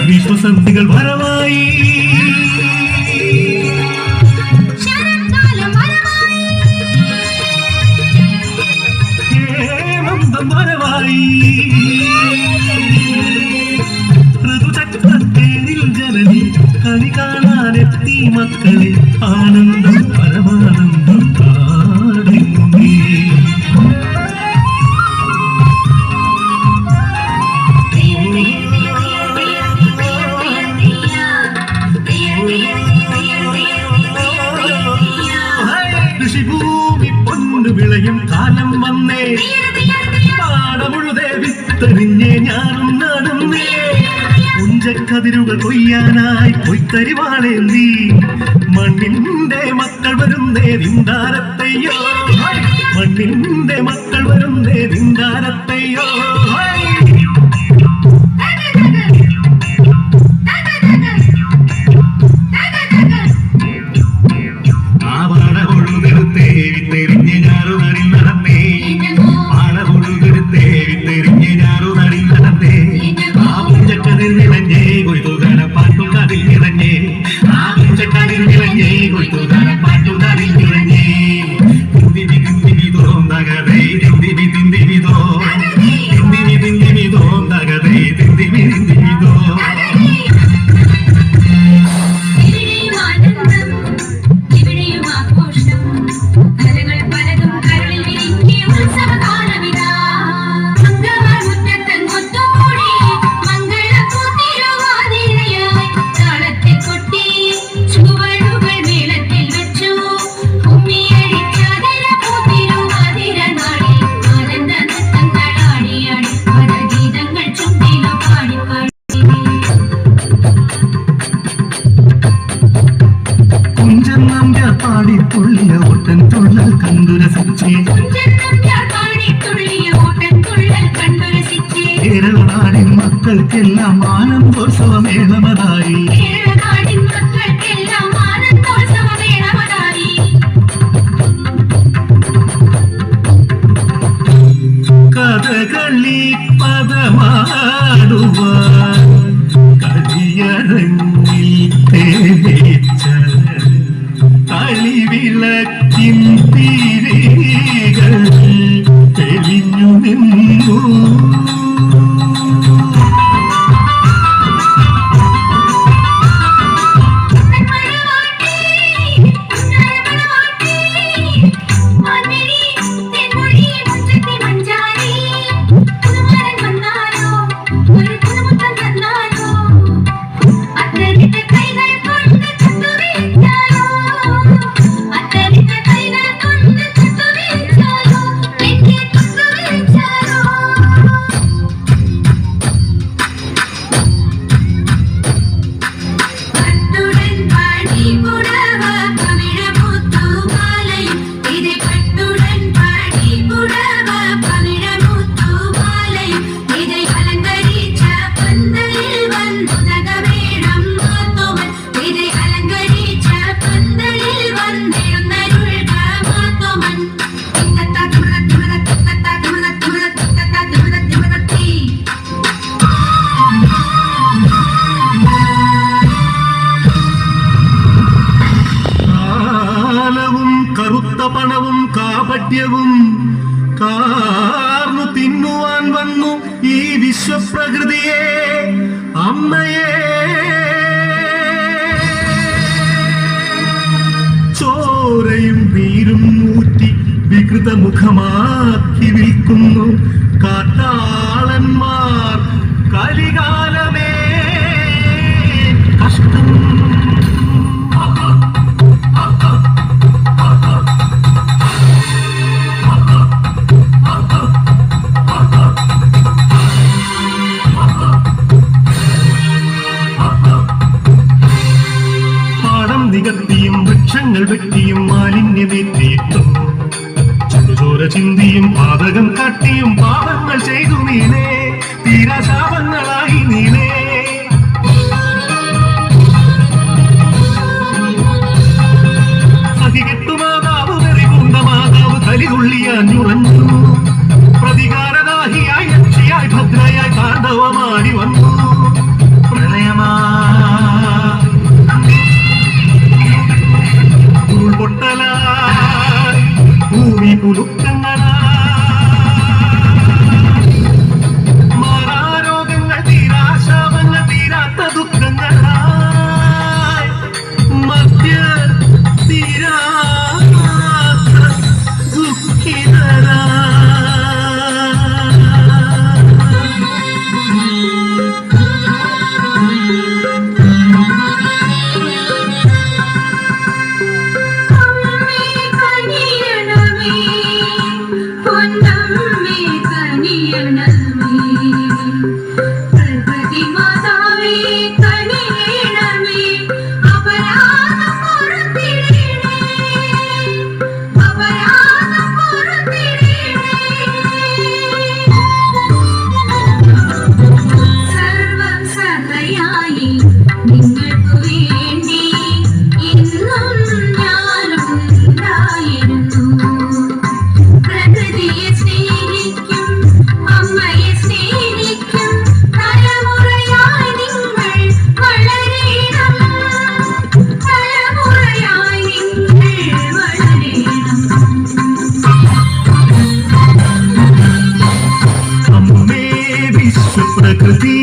വിശ്വസന്ധികൾ വരവായി ഹേമന്തം വരവായി ഋതുചക്രത്തേരിൽ ജനനി കളി കാണാനെത്തി മക്കളെ ആനന്ദം പരമാനന്ദം കാടുന്നേ കൃഷിഭൂമി പൊന്നു വിളയും കാലം വന്നേ പാടമുഴുതേ വിത്തെറിഞ്ഞേ ഞാനും നടന്നേ പുഞ്ചക്കതിരുകൾ കൊയ്യാനായി കൊയ്ത്തരിവാളേന്തി മണ്ണിന്റെ മക്കൾ വരുന്നേ നിന്താരത്തയ്യോ മണ്ണിന്റെ മക്കൾ വരുന്നേ നിന്താരത്തയ്യോ പാടിത്തുള്ളിയ ഓട്ടൻ തുള്ളൽ കണ്ടുരസിച്ചേ കേരള നാടിൻ മക്കൾക്കെല്ലാം ആനന്ദോത്സവമേളമതായി കഥകളി പദമാടുവാൻ കളിയരങ്ങിൽ തേച്ച കളിവിളക്കിൻ തിരികൾ തെളിഞ്ഞു നിന്നു പണവും കാപട്യവും കാർന്നു തിന്നുവാൻ വന്നു ഈ വിശ്വപ്രകൃതിയെ അമ്മയെ ചോരയും നീരും ഊറ്റി വികൃതമുഖമാക്കി വിൽക്കുന്നു കാട്ടാളന്മാർ കലികാലമേ കഷ്ടം നികത്തിയും വൃക്ഷങ്ങൾ വെട്ടിയും മാലിന്യമേറ്റിയിട്ടും ചുടുചോര ചിന്തിയും പാതകം കാട്ടിയും പാപങ്ങൾ ചെയ്തു നീനേ തീരാശാപങ്ങളായി നീനേ സഹികെട്ടു മാതാവ് വെറിപൂണ്ട മാതാവ് കലിതുള്ളിയാഞ്ഞുറഞ്ഞു പ്രതികാരദാഹിയായി ലക്ഷിയായി ഭദ്രയായി താണ്ഡവമാടി വന്നു പ്രളയ നിങ്ങൾക്കു വേണ്ടി ഇന്നും ഞാനുണ്ടായിരുന്നു. പ്രകൃതിയെ സ്നേഹിക്കും, അമ്മയെ സ്നേഹിക്കും, തലമുറയായി നിങ്ങൾ വളരണം, തലമുറയായി നിങ്ങൾ വളരണം. അമ്മേ വിശ്വപ്രകൃതി